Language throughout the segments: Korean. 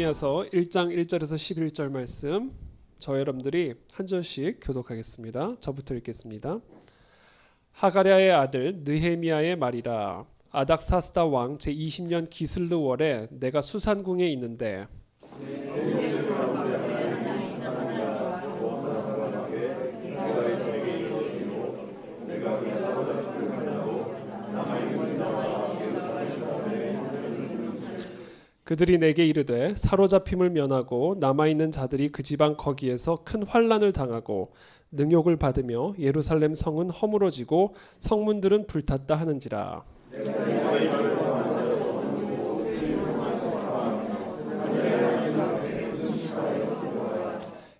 느헤미야서 1장 1절에서 11절 말씀 저 여러분들이 한 절씩 교독하겠습니다. 저부터 읽겠습니다. 하가랴의 아들 느헤미야의 말이라. 아닥사스다 왕 제20년 기슬르월에 내가 수산궁에 있는데 그들이 내게 이르되 사로잡힘을 면하고 남아있는 자들이 그 지방 거기에서 큰 환난을 당하고 능욕을 받으며 예루살렘 성은 허물어지고 성문들은 불탔다 하는지라.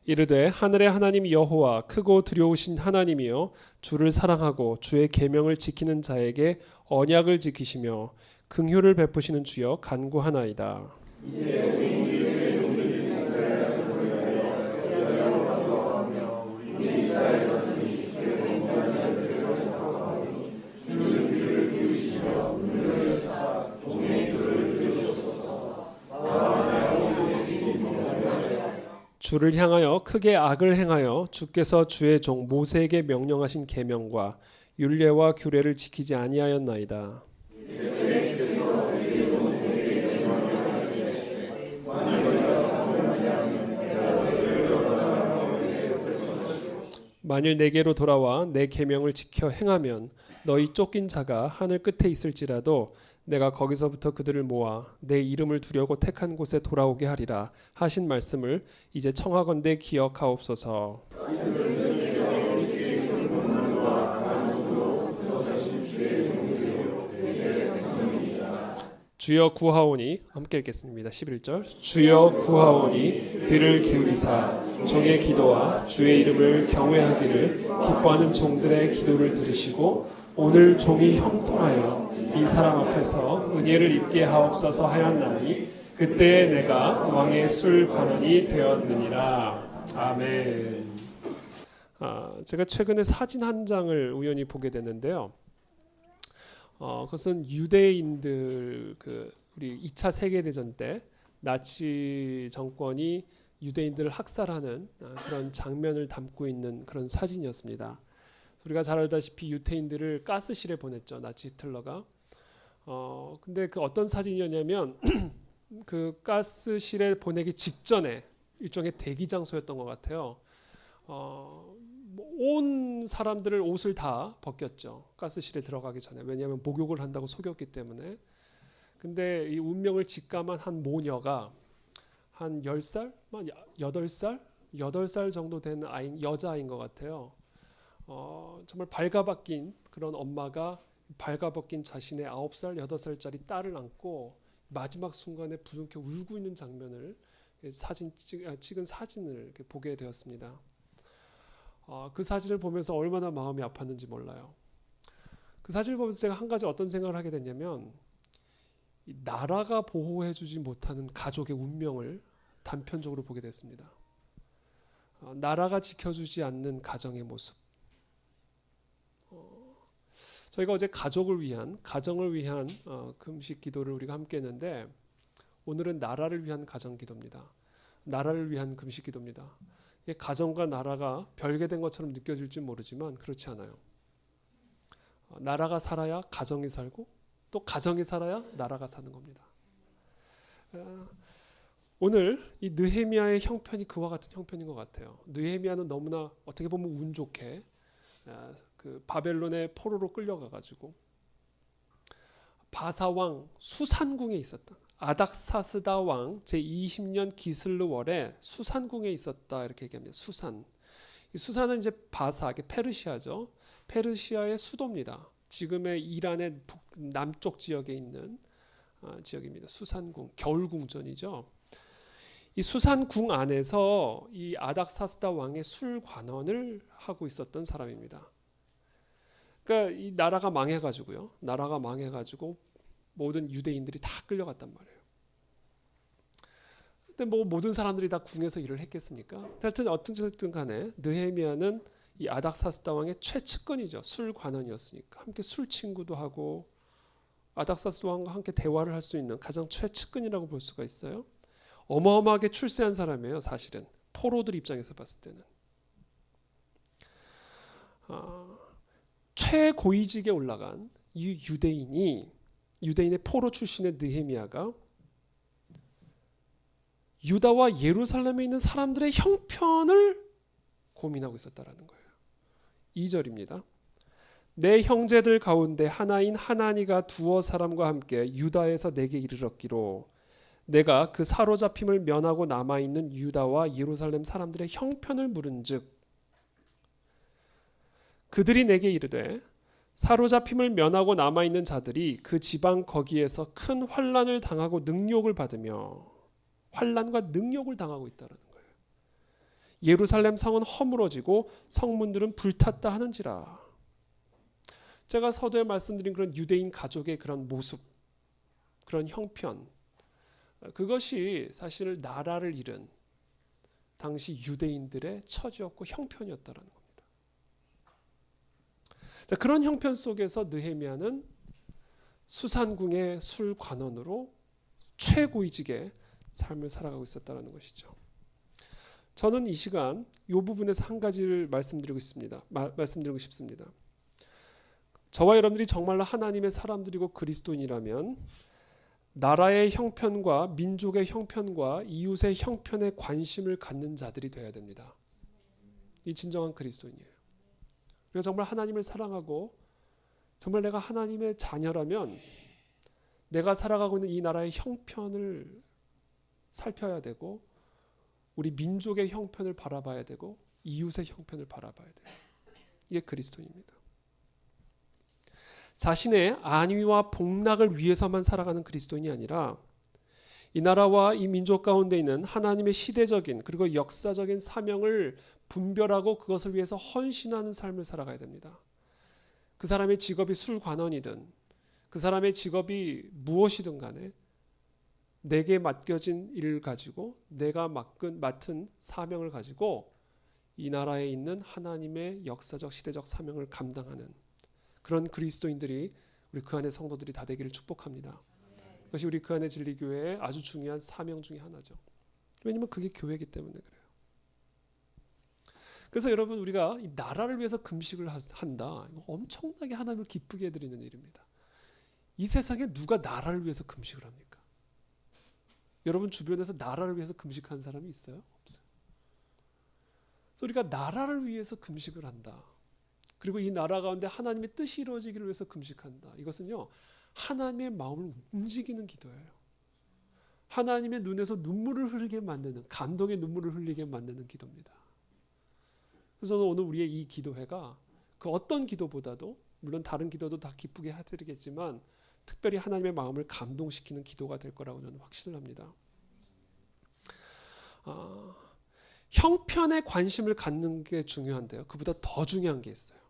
이르되 하늘의 하나님 여호와 크고 두려우신 하나님이여 주를 사랑하고 주의 계명을 지키는 자에게 언약을 지키시며 긍휼을 베푸시는 주여 간구하나이다. 주를 향하여 크게 악을 행하여 주께서 주의 종 모세에게 명령하신 계명과 율례와 규례를 지키지 아니하였나이다. 만일 내게로 돌아와 내 계명을 지켜 행하면 너희 쫓긴 자가 하늘 끝에 있을지라도 내가 거기서부터 그들을 모아 내 이름을 두려고 택한 곳에 돌아오게 하리라 하신 말씀을 이제 청하건대 기억하옵소서. 주여 구하오니 함께 읽겠습니다. 11절 주여 구하오니 귀를 기울이사 종의 기도와 주의 이름을 경외하기를 기뻐하는 종들의 기도를 들으시고 오늘 종이 형통하여 이 사람 앞에서 은혜를 입게 하옵소서 하였나니 그때에 내가 왕의 술 관원이 되었느니라. 아멘. 제가 최근에 사진 한 장을 우연히 보게 됐는데요. 그것은 유대인들 우리 2차 세계대전 때 나치 정권이 유대인들을 학살하는 그런 장면을 담고 있는 그런 사진이었습니다. 우리가 잘 알다시피 유대인들을 가스실에 보냈죠. 나치 히틀러가. 근데 그 어떤 사진이었냐면 그 가스실에 보내기 직전에 일종의 대기 장소였던 것 같아요. 온 사람들을 옷을 다 벗겼죠. 가스실에 들어가기 전에. 왜냐하면 목욕을 한다고 속였기 때문에. 근데 이 운명을 직감한 한 모녀가 한 10살? 8살? 8살 정도 된 여자아이인 것 같아요. 정말 발가벗긴 그런 엄마가 발가벗긴 자신의 9살, 8살짜리 딸을 안고 마지막 순간에 부둥켜 울고 있는 장면을 찍은 사진을 이렇게 보게 되었습니다. 그 사진을 보면서 얼마나 마음이 아팠는지 몰라요. 그 사진을 보면서 제가 한 가지 어떤 생각을 하게 됐냐면 나라가 보호해주지 못하는 가족의 운명을 단편적으로 보게 됐습니다. 나라가 지켜주지 않는 가정의 모습. 저희가 어제 가정을 위한 금식 기도를 우리가 함께 했는데 오늘은 나라를 위한 가정 기도입니다. 나라를 위한 금식 기도입니다. 가정과 나라가 별개된 것처럼 느껴질지 모르지만 그렇지 않아요. 나라가 살아야 가정이 살고 또 가정이 살아야 나라가 사는 겁니다. 오늘 이 느헤미야의 형편이 그와 같은 형편인 것 같아요. 느헤미야는 너무나 어떻게 보면 운 좋게 그 바벨론의 포로로 끌려가가지고 바사왕 수산궁에 있었다. 아닥사스다 왕 제20년 기슬르월에 수산궁에 있었다 이렇게 얘기합니다. 수산. 이 수산은 이제 바사, 페르시아죠. 페르시아의 수도입니다. 지금의 이란의 남쪽 지역에 있는 지역입니다. 수산궁, 겨울궁전이죠. 이 수산궁 안에서 이 아닥사스다 왕의 술 관원을 하고 있었던 사람입니다. 그러니까 이 나라가 망해가지고요. 모든 유대인들이 다 끌려갔단 말이에요. 근데 모든 사람들이 다 궁에서 일을 했겠습니까? 하여튼 어쨌든 간에 느헤미야는 이 아닥사스다 왕의 최측근이죠. 술 관원이었으니까. 함께 술 친구도 하고 아닥사스다 왕과 함께 대화를 할 수 있는 가장 최측근이라고 볼 수가 있어요. 어마어마하게 출세한 사람이에요. 사실은 포로들 입장에서 봤을 때는 최고위직에 올라간 이 유대인의 포로 출신의 느헤미야가 유다와 예루살렘에 있는 사람들의 형편을 고민하고 있었다라는 거예요. 2절입니다. 내 형제들 가운데 하나인 하나니가 두어 사람과 함께 유다에서 내게 이르렀기로 내가 그 사로잡힘을 면하고 남아있는 유다와 예루살렘 사람들의 형편을 물은즉 그들이 내게 이르되 사로잡힘을 면하고 남아있는 자들이 그 지방 거기에서 큰 환난을 당하고 능욕을 받으며 환난과 능욕을 당하고 있다는 거예요. 예루살렘 성은 허물어지고 성문들은 불탔다 하는지라. 제가 서두에 말씀드린 그런 유대인 가족의 그런 모습, 그런 형편, 그것이 사실 나라를 잃은 당시 유대인들의 처지였고 형편이었다는 겁니다. 자, 그런 형편 속에서 느헤미야는 수산궁의 술관원으로 최고위직의 삶을 살아가고 있었다는 것이죠. 저는 이 시간 이 부분에서 한 가지를 말씀드리고 싶습니다. 저와 여러분들이 정말로 하나님의 사람들이고 그리스도인이라면 나라의 형편과 민족의 형편과 이웃의 형편에 관심을 갖는 자들이 되어야 됩니다. 이 진정한 그리스도인이에요. 우리가 정말 하나님을 사랑하고 정말 내가 하나님의 자녀라면 내가 살아가고 있는 이 나라의 형편을 살펴야 되고 우리 민족의 형편을 바라봐야 되고 이웃의 형편을 바라봐야 돼요. 이게 그리스도인입니다. 자신의 안위와 복락을 위해서만 살아가는 그리스도인이 아니라 이 나라와 이 민족 가운데 있는 하나님의 시대적인 그리고 역사적인 사명을 분별하고 그것을 위해서 헌신하는 삶을 살아가야 됩니다. 그 사람의 직업이 술관원이든 그 사람의 직업이 무엇이든 간에 내게 맡겨진 일을 가지고 내가 맡은 사명을 가지고 이 나라에 있는 하나님의 역사적 시대적 사명을 감당하는 그런 그리스도인들이 우리 그 안의 성도들이 다 되기를 축복합니다. 그것이 우리 그 안의 진리교회의 아주 중요한 사명 중에 하나죠. 왜냐하면 그게 교회이기 때문에 그래요. 그래서 여러분 우리가 이 나라를 위해서 금식을 한다. 이거 엄청나게 하나님을 기쁘게 해드리는 일입니다. 이 세상에 누가 나라를 위해서 금식을 합니까? 여러분 주변에서 나라를 위해서 금식하는 사람이 있어요? 없어요. 그래서 우리가 나라를 위해서 금식을 한다. 그리고 이 나라 가운데 하나님의 뜻이 이루어지기를 위해서 금식한다. 이것은요. 하나님의 마음을 움직이는 기도예요. 하나님의 눈에서 눈물을 흘리게 만드는 감동의 눈물을 흘리게 만드는 기도입니다. 그래서 저는 오늘 우리의 이 기도회가 그 어떤 기도보다도 물론 다른 기도도 다 기쁘게 해드리겠지만 특별히 하나님의 마음을 감동시키는 기도가 될 거라고 저는 확신을 합니다. 형편에 관심을 갖는 게 중요한데요. 그보다 더 중요한 게 있어요.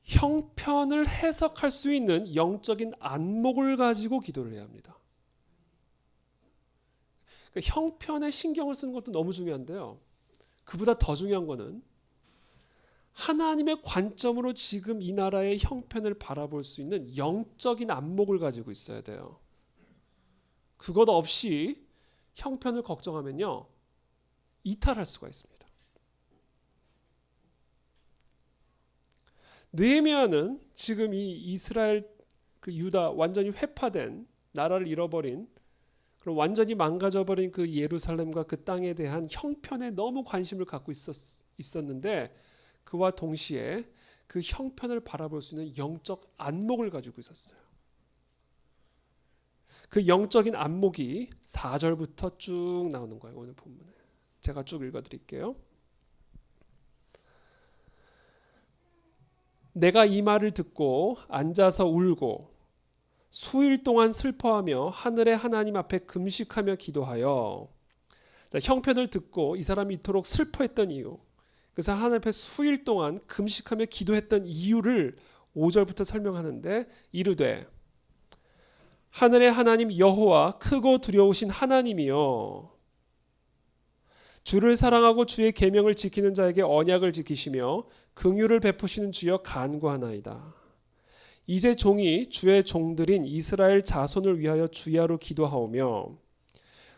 형편을 해석할 수 있는 영적인 안목을 가지고 기도를 해야 합니다. 그러니까 형편에 신경을 쓰는 것도 너무 중요한데요. 그보다 더 중요한 거는 하나님의 관점으로 지금 이 나라의 형편을 바라볼 수 있는 영적인 안목을 가지고 있어야 돼요. 그것 없이 형편을 걱정하면요. 이탈할 수가 있습니다. 느헤미야는 지금 이 이스라엘 그 유다 완전히 회파된 나라를 잃어버린 그럼 완전히 망가져버린 그 예루살렘과 그 땅에 대한 형편에 너무 관심을 갖고 있었는데 그와 동시에 그 형편을 바라볼 수 있는 영적 안목을 가지고 있었어요. 그 영적인 안목이 4절부터 쭉 나오는 거예요. 오늘 본문에. 제가 쭉 읽어드릴게요. 내가 이 말을 듣고 앉아서 울고 수일 동안 슬퍼하며 하늘의 하나님 앞에 금식하며 기도하여 자, 형편을 듣고 이 사람이 이토록 슬퍼했던 이유 그래서 하나님 앞에 수일 동안 금식하며 기도했던 이유를 5절부터 설명하는데 이르되 하늘의 하나님 여호와 크고 두려우신 하나님이여 주를 사랑하고 주의 계명을 지키는 자에게 언약을 지키시며 긍휼을 베푸시는 주여 간구하나이다. 이제 종이 주의 종들인 이스라엘 자손을 위하여 주야로 기도하오며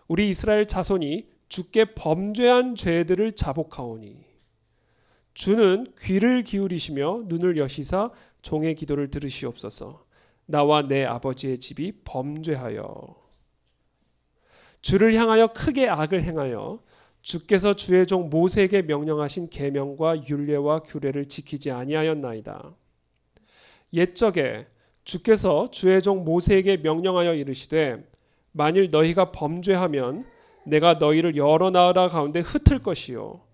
우리 이스라엘 자손이 주께 범죄한 죄들을 자복하오니 주는 귀를 기울이시며 눈을 여시사 종의 기도를 들으시옵소서. 나와 내 아버지의 집이 범죄하여 주를 향하여 크게 악을 행하여 주께서 주의 종 모세에게 명령하신 계명과 율례와 규례를 지키지 아니하였나이다. 옛적에 주께서 주의 종 모세에게 명령하여 이르시되 만일 너희가 범죄하면 내가 너희를 여러 나라 가운데 흩을 것이요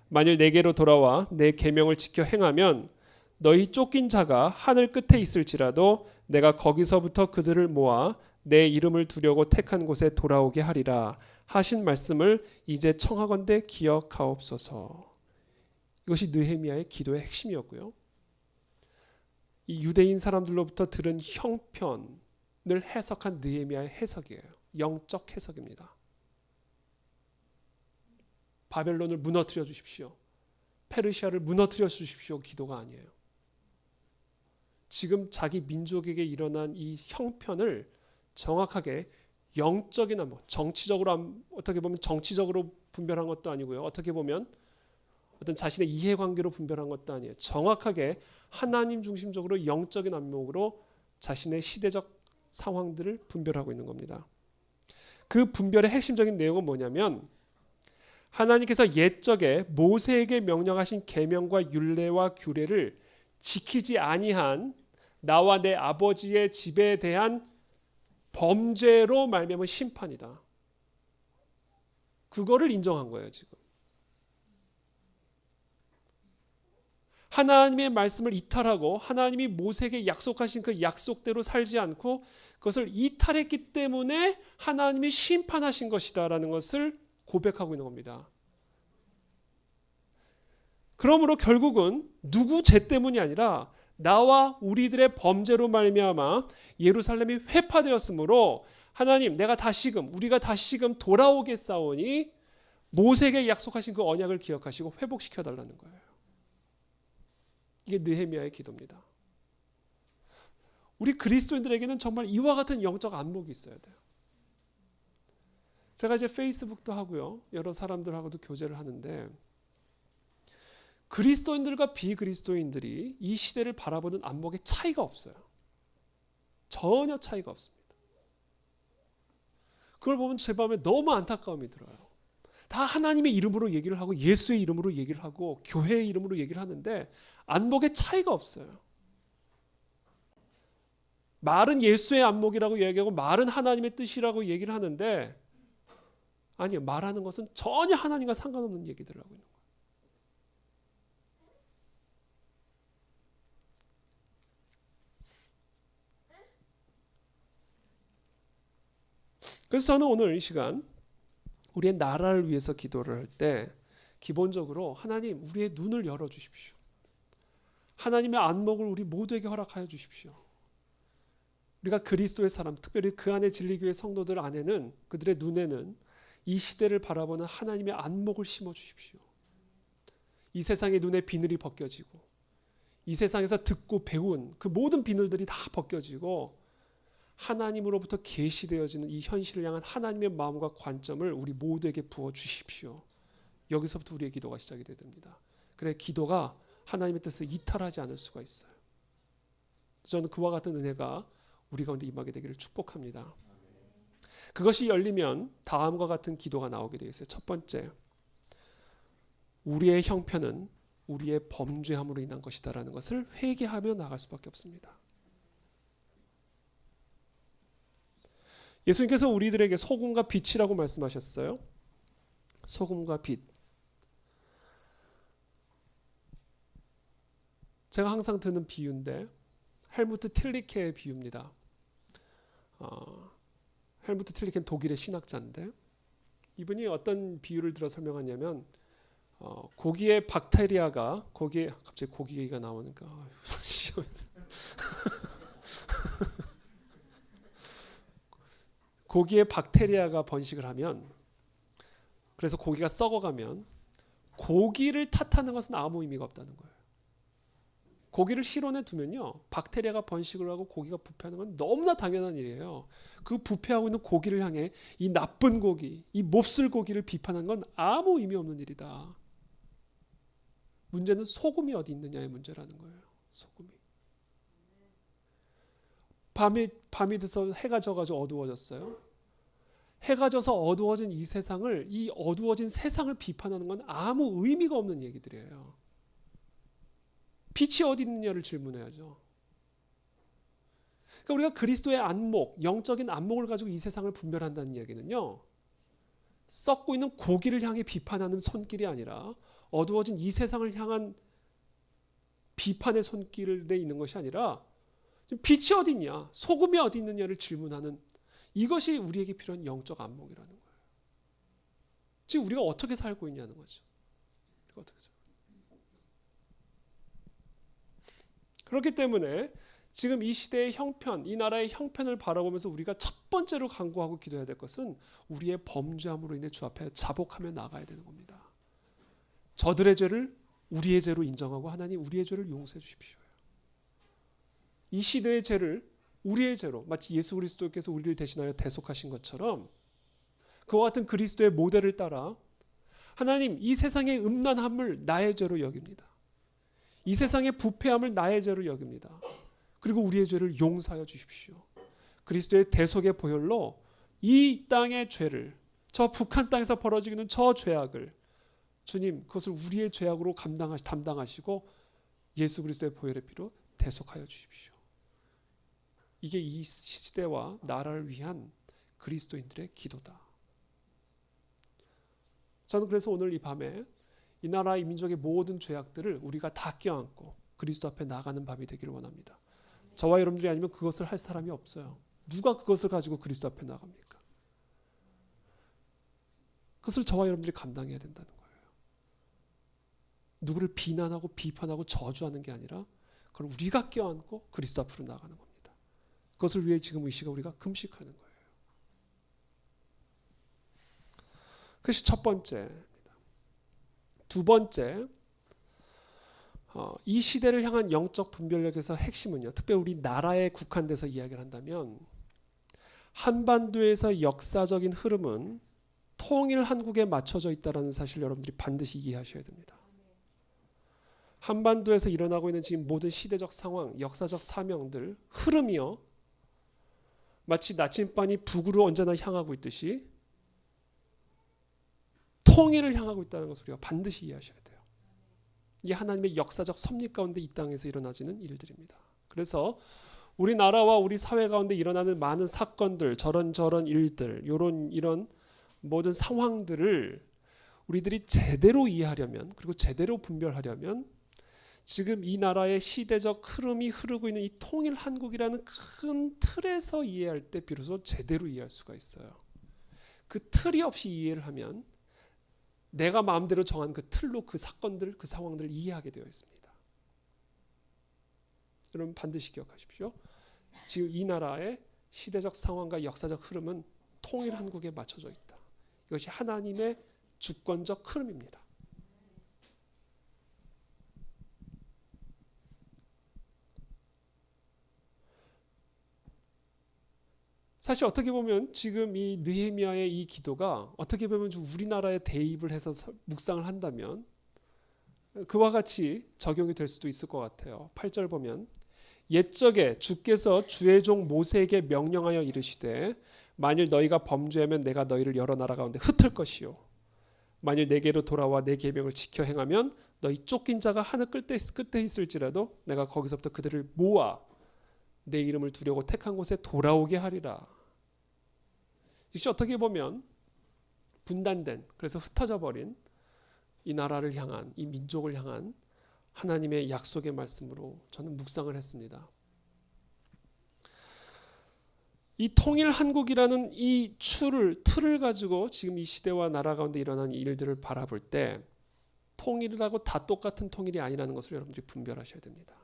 만일 내게로 돌아와 내 계명을 지켜 행하면 너희 쫓긴 자가 하늘 끝에 있을지라도 내가 거기서부터 그들을 모아 내 이름을 두려고 택한 곳에 돌아오게 하리라 하신 말씀을 이제 청하건대 기억하옵소서. 이것이 느헤미야의 기도의 핵심이었고요. 이 유대인 사람들로부터 들은 형편을 해석한 느헤미야의 해석이에요. 영적 해석입니다. 바벨론을 무너뜨려 주십시오. 페르시아를 무너뜨려 주십시오. 기도가 아니에요. 지금 자기 민족에게 일어난 이 형편을 정확하게 영적인 안목, 정치적으로 어떻게 보면 정치적으로 분별한 것도 아니고요. 어떻게 보면 어떤 자신의 이해관계로 분별한 것도 아니에요. 정확하게 하나님 중심적으로 영적인 안목으로 자신의 시대적 상황들을 분별하고 있는 겁니다. 그 분별의 핵심적인 내용은 뭐냐면 하나님께서 옛적에 모세에게 명령하신 계명과 율례와 규례를 지키지 아니한 나와 내 아버지의 집에 대한 범죄로 말미암은 심판이다. 그거를 인정한 거예요, 지금. 하나님의 말씀을 이탈하고 하나님이 모세에게 약속하신 그 약속대로 살지 않고 그것을 이탈했기 때문에 하나님이 심판하신 것이다라는 것을 고백하고 있는 겁니다. 그러므로 결국은 누구 죄 때문이 아니라 나와 우리들의 범죄로 말미암아 예루살렘이 회파되었으므로 하나님 우리가 다시금 돌아오겠사오니 모세에게 약속하신 그 언약을 기억하시고 회복시켜 달라는 거예요. 이게 느헤미야의 기도입니다. 우리 그리스도인들에게는 정말 이와 같은 영적 안목이 있어야 돼요. 제가 이제 페이스북도 하고요. 여러 사람들하고도 교제를 하는데 그리스도인들과 비그리스도인들이 이 시대를 바라보는 안목에 차이가 없어요. 전혀 차이가 없습니다. 그걸 보면 제 마음에 너무 안타까움이 들어요. 다 하나님의 이름으로 얘기를 하고 예수의 이름으로 얘기를 하고 교회의 이름으로 얘기를 하는데 안목에 차이가 없어요. 말은 예수의 안목이라고 얘기하고 말은 하나님의 뜻이라고 얘기를 하는데 아니요. 말하는 것은 전혀 하나님과 상관없는 얘기들을 하고 있는 거예요. 그래서 저는 오늘 이 시간 우리의 나라를 위해서 기도를 할 때 기본적으로 하나님 우리의 눈을 열어주십시오. 하나님의 안목을 우리 모두에게 허락하여 주십시오. 우리가 그리스도의 사람, 특별히 그 안에 진리교회 성도들 안에는 그들의 눈에는 이 시대를 바라보는 하나님의 안목을 심어주십시오. 이 세상의 눈에 비늘이 벗겨지고 이 세상에서 듣고 배운 그 모든 비늘들이 다 벗겨지고 하나님으로부터 계시되어지는 이 현실을 향한 하나님의 마음과 관점을 우리 모두에게 부어주십시오. 여기서부터 우리의 기도가 시작이 됩니다. 그래 기도가 하나님의 뜻을 이탈하지 않을 수가 있어요. 저는 그와 같은 은혜가 우리 가운데 임하게 되기를 축복합니다. 그것이 열리면 다음과 같은 기도가 나오게 되어 있어요. 첫 번째, 우리의 형편은 우리의 범죄함으로 인한 것이다라는 것을 회개하며 나갈 수밖에 없습니다. 예수님께서 우리들에게 소금과 빛이라고 말씀하셨어요. 소금과 빛. 제가 항상 드는 비유인데 헬무트 틸리케의 비유입니다. 헬무트 틸리케는 독일의 신학자인데 이분이 어떤 비유를 들어 설명하냐면 고기에 박테리아가 갑자기 고기 얘기가 나오니까 고기에 박테리아가 번식을 하면 그래서 고기가 썩어가면 고기를 탓하는 것은 아무 의미가 없다는 거예요. 고기를 실온에 두면요, 박테리아가 번식을 하고 고기가 부패하는 건 너무나 당연한 일이에요. 그 부패하고 있는 고기를 향해 이 나쁜 고기, 이 몹쓸 고기를 비판한 건 아무 의미 없는 일이다. 문제는 소금이 어디 있느냐의 문제라는 거예요. 소금이. 밤이 돼서 해가 져가지고 어두워졌어요. 해가 져서 어두워진 이 세상을, 이 어두워진 세상을 비판하는 건 아무 의미가 없는 얘기들이에요. 빛이 어디 있느냐를 질문해야죠. 그러니까 우리가 그리스도의 안목, 영적인 안목을 가지고 이 세상을 분별한다는 얘기는요, 썩고 있는 고기를 향해 비판하는 손길이 아니라 어두워진 이 세상을 향한 비판의 손길에 있는 것이 아니라 빛이 어디 있냐, 소금이 어디 있느냐를 질문하는, 이것이 우리에게 필요한 영적 안목이라는 거예요. 지금 우리가 어떻게 살고 있냐는 거죠. 그렇기 때문에 지금 이 시대의 형편, 이 나라의 형편을 바라보면서 우리가 첫 번째로 간구하고 기도해야 될 것은 우리의 범죄함으로 인해 주 앞에 자복하며 나가야 되는 겁니다. 저들의 죄를 우리의 죄로 인정하고 하나님 우리의 죄를 용서해 주십시오. 이 시대의 죄를 우리의 죄로, 마치 예수 그리스도께서 우리를 대신하여 대속하신 것처럼 그와 같은 그리스도의 모델을 따라 하나님 이 세상의 음란함을 나의 죄로 여깁니다. 이 세상의 부패함을 나의 죄로 여깁니다. 그리고 우리의 죄를 용서하여 주십시오. 그리스도의 대속의 보혈로 이 땅의 죄를, 저 북한 땅에서 벌어지고 있는 저 죄악을 주님 그것을 우리의 죄악으로 담당하시고 예수 그리스도의 보혈의 피로 대속하여 주십시오. 이게 이 시대와 나라를 위한 그리스도인들의 기도다. 저는 그래서 오늘 이 밤에 이 나라 이 민족의 모든 죄악들을 우리가 다 껴안고 그리스도 앞에 나가는 밤이 되기를 원합니다. 저와 여러분들이 아니면 그것을 할 사람이 없어요. 누가 그것을 가지고 그리스도 앞에 나갑니까? 그것을 저와 여러분들이 감당해야 된다는 거예요. 누구를 비난하고 비판하고 저주하는 게 아니라 그걸 우리가 껴안고 그리스도 앞으로 나가는 겁니다. 그것을 위해 지금 이 시간 우리가 금식하는 거예요. 그것이 첫 번째입니다. 두 번째, 이 시대를 향한 영적 분별력에서 핵심은요, 특별히 우리 나라에 국한돼서 이야기를 한다면 한반도에서 역사적인 흐름은 통일 한국에 맞춰져 있다는 사실 여러분들이 반드시 이해하셔야 됩니다. 한반도에서 일어나고 있는 지금 모든 시대적 상황, 역사적 사명들, 흐름이요, 마치 나침반이 북으로 언제나 향하고 있듯이 통일을 향하고 있다는 것을 우리가 반드시 이해하셔야 돼요. 이게 하나님의 역사적 섭리 가운데 이 땅에서 일어나지는 일들입니다. 그래서 우리나라와 우리 사회 가운데 일어나는 많은 사건들, 저런 일들, 이런 모든 상황들을 우리들이 제대로 이해하려면, 그리고 제대로 분별하려면 지금 이 나라의 시대적 흐름이 흐르고 있는 이 통일 한국이라는 큰 틀에서 이해할 때 비로소 제대로 이해할 수가 있어요. 그 틀이 없이 이해를 하면 내가 마음대로 정한 그 틀로 그 사건들, 그 상황들을 이해하게 되어 있습니다. 여러분 반드시 기억하십시오. 지금 이 나라의 시대적 상황과 역사적 흐름은 통일 한국에 맞춰져 있다. 이것이 하나님의 주권적 흐름입니다. 사실 어떻게 보면 지금 이 느헤미야의 이 기도가 어떻게 보면 좀 우리나라에 대입을 해서 묵상을 한다면 그와 같이 적용이 될 수도 있을 것 같아요. 8절 보면 옛적에 주께서 주의 종 모세에게 명령하여 이르시되 만일 너희가 범죄하면 내가 너희를 여러 나라 가운데 흩을 것이요 만일 내게로 돌아와 내 계명을 지켜 행하면 너희 쫓긴 자가 하늘 끝에 있을지라도 내가 거기서부터 그들을 모아 내 이름을 두려고 택한 곳에 돌아오게 하리라. 역시 어떻게 보면 분단된, 그래서 흩어져 버린 이 나라를 향한, 이 민족을 향한 하나님의 약속의 말씀으로 저는 묵상을 했습니다. 이 통일 한국이라는 이 틀을 가지고 지금 이 시대와 나라 가운데 일어난 일들을 바라볼 때 통일이라고 다 똑같은 통일이 아니라는 것을 여러분들이 분별하셔야 됩니다.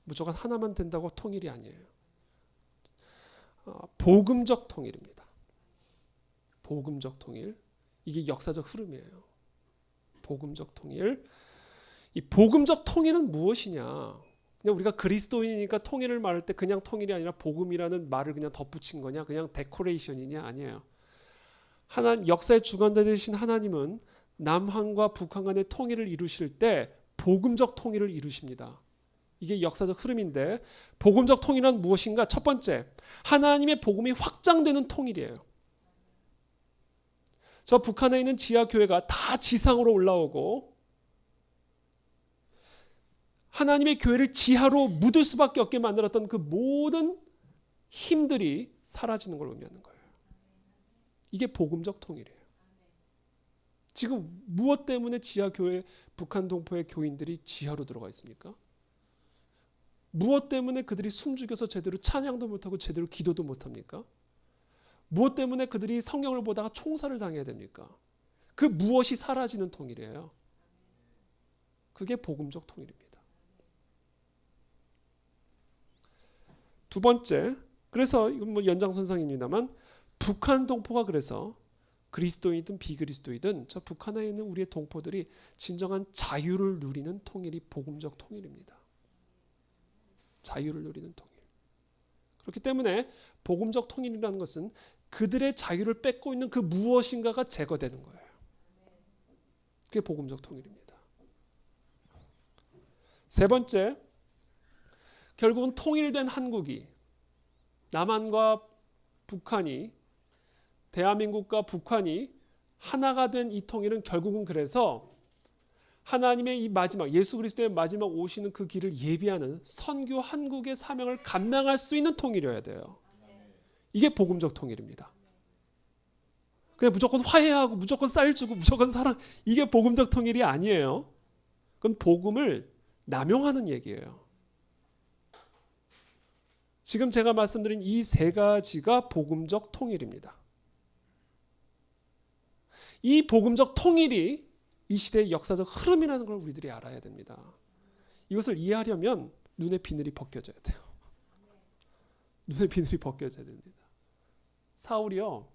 무조건 하나만 된다고 통일이 아니에요. 복음적 통일입니다. 복음적 통일. 이게 역사적 흐름이에요. 복음적 통일. 이 복음적 통일은 무엇이냐? 그냥 우리가 그리스도인이니까 통일을 말할 때 그냥 통일이 아니라 복음이라는 말을 그냥 덧붙인 거냐? 그냥 데코레이션이냐? 아니에요. 역사의 주관자 되신 하나님은 남한과 북한 간의 통일을 이루실 때 복음적 통일을 이루십니다. 이게 역사적 흐름인데 복음적 통일은 무엇인가? 첫 번째, 하나님의 복음이 확장되는 통일이에요. 저 북한에 있는 지하교회가 다 지상으로 올라오고 하나님의 교회를 지하로 묻을 수밖에 없게 만들었던 그 모든 힘들이 사라지는 걸 의미하는 거예요. 이게 복음적 통일이에요. 지금 무엇 때문에 지하교회, 북한 동포의 교인들이 지하로 들어가 있습니까? 무엇 때문에 그들이 숨죽여서 제대로 찬양도 못하고 제대로 기도도 못합니까? 무엇 때문에 그들이 성경을 보다가 총살을 당해야 됩니까? 그 무엇이 사라지는 통일이에요. 그게 복음적 통일입니다. 두 번째, 그래서 이건 뭐 연장선상입니다만 북한 동포가 그래서 그리스도인이든 비그리스도이든 저 북한에 있는 우리의 동포들이 진정한 자유를 누리는 통일이 복음적 통일입니다. 자유를 누리는 통일. 그렇기 때문에 복음적 통일이라는 것은 그들의 자유를 뺏고 있는 그 무엇인가가 제거되는 거예요. 그게 복음적 통일입니다. 세 번째, 결국은 통일된 한국이 남한과 북한이 대한민국과 북한이 하나가 된 이 통일은 결국은 그래서 하나님의 이 마지막 예수 그리스도의 마지막 오시는 그 길을 예비하는 선교 한국의 사명을 감당할 수 있는 통일이어야 돼요. 이게 복음적 통일입니다. 그냥 무조건 화해하고 무조건 쌀 주고 무조건 사랑 이게 복음적 통일이 아니에요. 그건 복음을 남용하는 얘기예요. 지금 제가 말씀드린 이 세 가지가 복음적 통일입니다. 이 복음적 통일이 이 시대의 역사적 흐름이라는 걸 우리들이 알아야 됩니다. 이것을 이해하려면 눈의 비늘이 벗겨져야 돼요. 눈의 비늘이 벗겨져야 됩니다. 사울이요,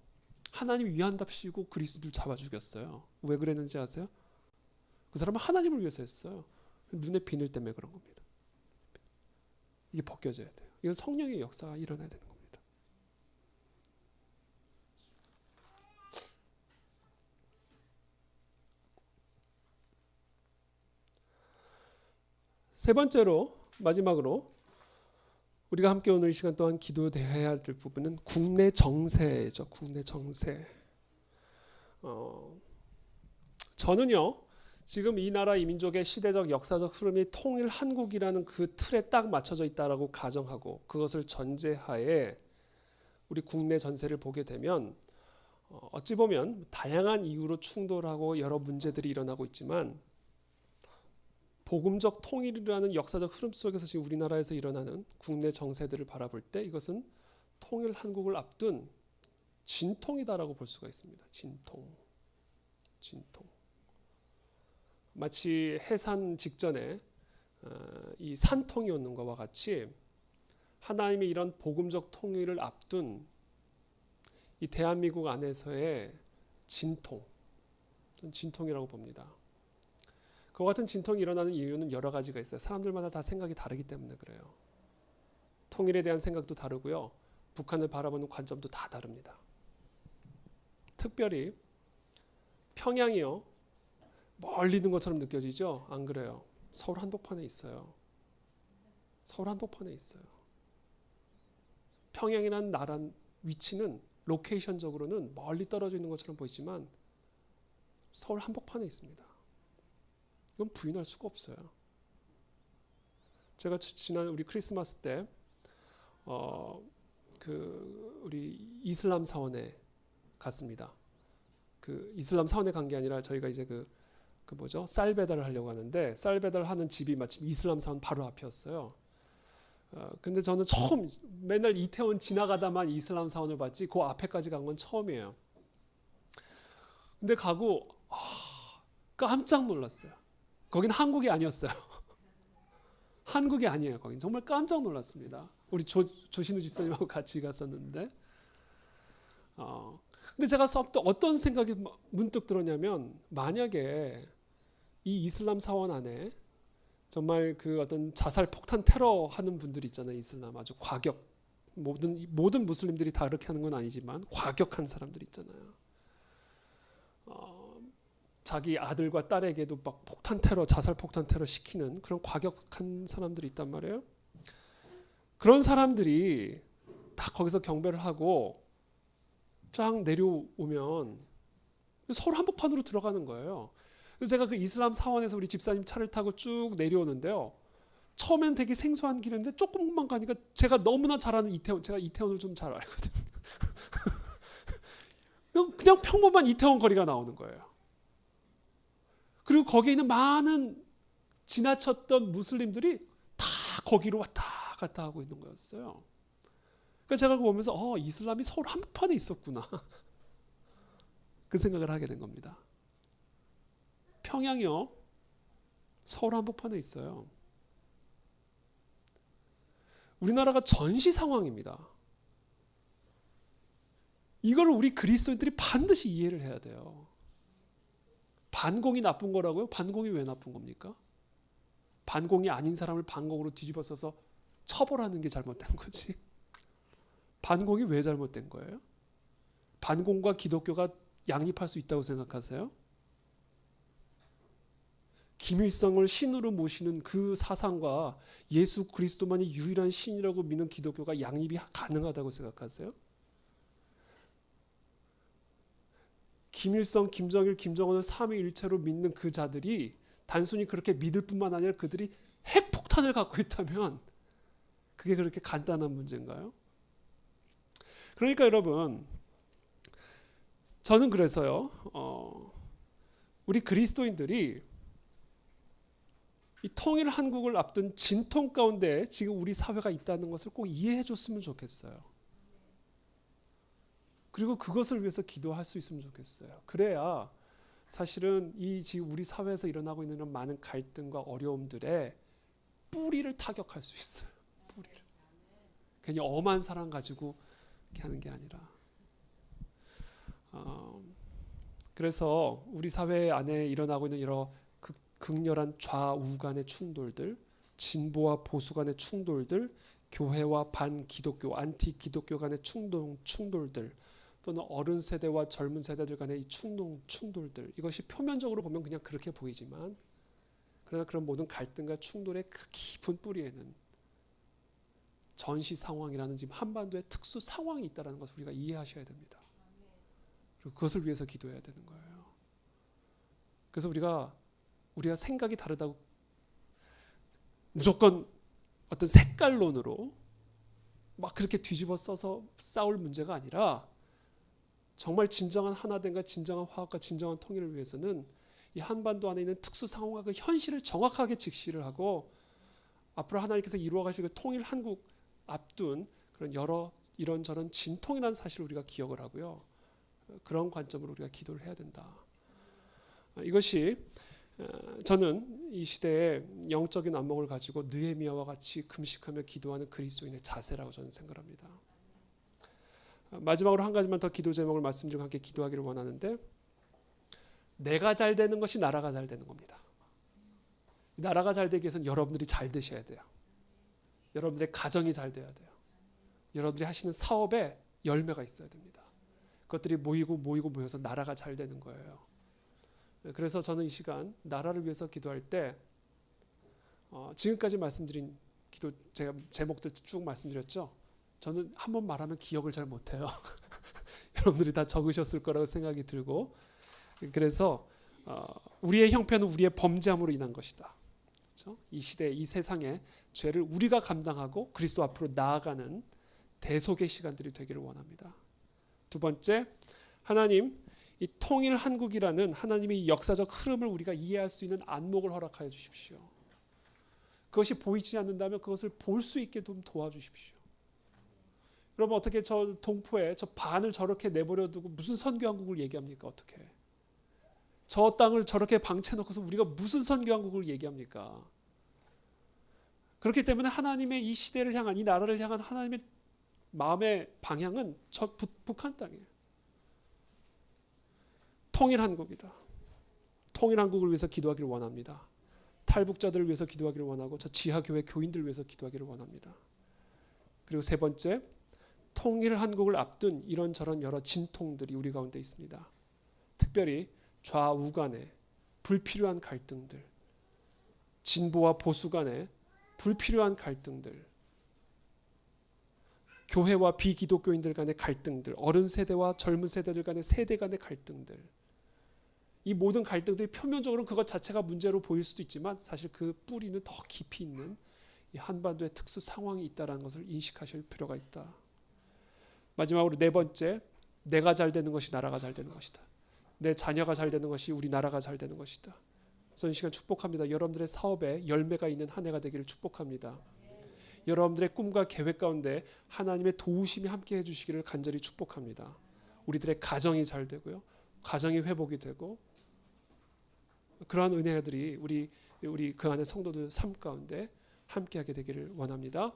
하나님 위한답시고 그리스도를 잡아 죽였어요. 왜 그랬는지 아세요? 그 사람은 하나님을 위해서 했어요. 눈의 비늘 때문에 그런 겁니다. 이게 벗겨져야 돼요. 이건 성령의 역사가 일어나야 되는 겁니다. 세 번째로 마지막으로 우리가 함께 오늘 이 시간 동안 기도해야 될 부분은 국내 정세죠. 국내 정세. 저는요 지금 이 나라 이 민족의 시대적 역사적 흐름이 통일 한국이라는 그 틀에 딱 맞춰져 있다라고 가정하고 그것을 전제하에 우리 국내 전세를 보게 되면 어찌 보면 다양한 이유로 충돌하고 여러 문제들이 일어나고 있지만 복음적 통일이라는 역사적 흐름 속에서 지금 우리나라에서 일어나는 국내 정세들을 바라볼 때 이것은 통일 한국을 앞둔 진통이다라고 볼 수가 있습니다. 진통. 마치 해산 직전에 이 산통이 오는 것과 같이 하나님의 이런 복음적 통일을 앞둔 이 대한민국 안에서의 진통이라고 봅니다. 그와 같은 진통이 일어나는 이유는 여러 가지가 있어요. 사람들마다 다 생각이 다르기 때문에 그래요. 통일에 대한 생각도 다르고요. 북한을 바라보는 관점도 다 다릅니다. 특별히 평양이요. 멀리 있는 것처럼 느껴지죠? 안 그래요. 서울 한복판에 있어요. 평양이라는 나라 위치는 로케이션적으로는 멀리 떨어져 있는 것처럼 보이지만 서울 한복판에 있습니다. 이건 부인할 수가 없어요. 제가 지난 우리 크리스마스 때 우리 이슬람 사원에 갔습니다. 그 이슬람 사원에 간 게 아니라 저희가 이제 쌀 배달을 하려고 하는데 쌀 배달하는 집이 마침 이슬람 사원 바로 앞이었어요. 근데 저는 처음 맨날 이태원 지나가다만 이슬람 사원을 봤지 그 앞에까지 간 건 처음이에요. 근데 가고 깜짝 놀랐어요. 거긴 한국이 아니었어요. 한국이 아니에요. 거긴 정말 깜짝 놀랐습니다. 우리 조신우 집사님하고 같이 갔었는데 근데 제가 또 어떤 생각이 문득 들었냐면 만약에 이 이슬람 사원 안에 정말 그 어떤 자살 폭탄 테러 하는 분들 있잖아요. 이슬람 아주 과격, 모든 무슬림들이 다 그렇게 하는 건 아니지만 과격한 사람들 있잖아요. 자기 아들과 딸에게도 막 폭탄 테러, 자살 폭탄 테러 시키는 그런 과격한 사람들이 있단 말이에요. 그런 사람들이 다 거기서 경배를 하고 쫙 내려오면 서울 한복판으로 들어가는 거예요. 그래서 제가 그 이슬람 사원에서 우리 집사님 차를 타고 쭉 내려오는데요. 처음엔 되게 생소한 길인데 조금만 가니까 제가 너무나 잘 아는 이태원, 제가 이태원을 좀 잘 알거든요. 그냥 평범한 이태원 거리가 나오는 거예요. 그리고 거기에 있는 많은 지나쳤던 무슬림들이 다 거기로 왔다 갔다 하고 있는 거였어요. 그러니까 제가 그거 보면서 이슬람이 서울 한복판에 있었구나. 그 생각을 하게 된 겁니다. 평양이요. 서울 한복판에 있어요. 우리나라가 전시 상황입니다. 이걸 우리 그리스도인들이 반드시 이해를 해야 돼요. 반공이 나쁜 거라고요? 반공이 왜 나쁜 겁니까? 반공이 아닌 사람을 반공으로 뒤집어 써서 처벌하는 게 잘못된 거지. 반공이 왜 잘못된 거예요? 반공과 기독교가 양립할 수 있다고 생각하세요? 김일성을 신으로 모시는 그 사상과 예수 그리스도만이 유일한 신이라고 믿는 기독교가 양립이 가능하다고 생각하세요? 김일성, 김정일, 김정은을 삼위일체로 믿는 그 자들이 단순히 그렇게 믿을 뿐만 아니라 그들이 핵폭탄을 갖고 있다면 그게 그렇게 간단한 문제인가요? 그러니까 여러분, 저는 그래서요, 우리 그리스도인들이 이 통일 한국을 앞둔 진통 가운데 지금 우리 사회가 있다는 것을 꼭 이해해 줬으면 좋겠어요. 그리고 그것을 위해서 기도할 수 있으면 좋겠어요. 그래야 사실은 이 지금 우리 사회에서 일어나고 있는 많은 갈등과 어려움들의 뿌리를 타격할 수 있어요. 뿌리를. 괜히 엄한 사람 가지고 이렇게 하는 게 아니라. 그래서 우리 사회 안에 일어나고 있는 여러 극렬한 좌우 간의 충돌들, 진보와 보수 간의 충돌들, 교회와 반기독교, 안티 기독교 간의 충돌들, 또는 어른 세대와 젊은 세대들 간의 이 충돌들, 이것이 표면적으로 보면 그냥 그렇게 보이지만, 그러나 그런 모든 갈등과 충돌의 그 깊은 뿌리에는 전시 상황이라는 지금 한반도의 특수 상황이 있다는 것을 우리가 이해하셔야 됩니다. 그리고 그것을 위해서 기도해야 되는 거예요. 그래서 우리가 생각이 다르다고 무조건 어떤 색깔론으로 막 그렇게 뒤집어 써서 싸울 문제가 아니라 정말 진정한 하나됨과 진정한 화합과 진정한 통일을 위해서는 이 한반도 안에 있는 특수 상황과 그 현실을 정확하게 직시를 하고 앞으로 하나님께서 이루어 가실 그 통일 한국 앞둔 그런 여러 이런저런 진통이라는 사실을 우리가 기억을 하고요. 그런 관점으로 우리가 기도를 해야 된다. 이것이 저는 이 시대에 영적인 안목을 가지고 느헤미야와 같이 금식하며 기도하는 그리스도인의 자세라고 저는 생각합니다. 마지막으로 한 가지만 더 기도 제목을 말씀드리고 함께 기도하기를 원하는데, 내가 잘 되는 것이 나라가 잘 되는 겁니다. 나라가 잘 되기 위해서는 여러분들이 잘 되셔야 돼요. 여러분들의 가정이 잘 돼야 돼요. 여러분들이 하시는 사업에 열매가 있어야 됩니다. 그것들이 모여서 나라가 잘 되는 거예요. 그래서 저는 이 시간 나라를 위해서 기도할 때 지금까지 말씀드린 기도 제가 제목들 쭉 말씀드렸죠. 저는 한번 말하면 기억을 잘 못해요. 여러분들이 다 적으셨을 거라고 생각이 들고, 그래서 우리의 형편은 우리의 범죄함으로 인한 것이다. 그렇죠? 이 시대, 이 세상의 죄를 우리가 감당하고 그리스도 앞으로 나아가는 대속의 시간들이 되기를 원합니다. 두 번째, 하나님, 이 통일 한국이라는 하나님의 역사적 흐름을 우리가 이해할 수 있는 안목을 허락하여 주십시오. 그것이 보이지 않는다면 그것을 볼 수 있게 좀 도와주십시오. 여러분, 어떻게 저 동포에 저 반을 저렇게 내버려 두고 무슨 선교한국을 얘기합니까? 어떻게? 저 땅을 저렇게 방치해놓고서 우리가 무슨 선교한국을 얘기합니까? 그렇기 때문에 하나님의 이 시대를 향한, 이 나라를 향한 하나님의 마음의 방향은 저 북한 땅이에요. 통일 한국이다. 통일 한국을 위해서 기도하기를 원합니다. 탈북자들을 위해서 기도하기를 원하고 저 지하교회 교인들을 위해서 기도하기를 원합니다. 그리고 세 번째, 통일 한국을 앞둔 이런저런 여러 진통들이 우리 가운데 있습니다. 특별히 좌우 간의 불필요한 갈등들, 진보와 보수 간의 불필요한 갈등들, 교회와 비기독교인들 간의 갈등들, 어른 세대와 젊은 세대들 간의 세대 간의 갈등들, 이 모든 갈등들이 표면적으로는 그것 자체가 문제로 보일 수도 있지만 사실 그 뿌리는 더 깊이 있는 이 한반도의 특수 상황이 있다는 것을 인식하실 필요가 있다. 마지막으로 네 번째, 내가 잘 되는 것이 나라가 잘 되는 것이다. 내 자녀가 잘 되는 것이 우리 나라가 잘 되는 것이다. 그래서 이 시간 축복합니다. 여러분들의 사업에 열매가 있는 한 해가 되기를 축복합니다. 여러분들의 꿈과 계획 가운데 하나님의 도우심이 함께 해주시기를 간절히 축복합니다. 우리들의 가정이 잘 되고요, 가정이 회복이 되고 그러한 은혜들이 우리 그 안에 성도들 삶 가운데 함께하게 되기를 원합니다.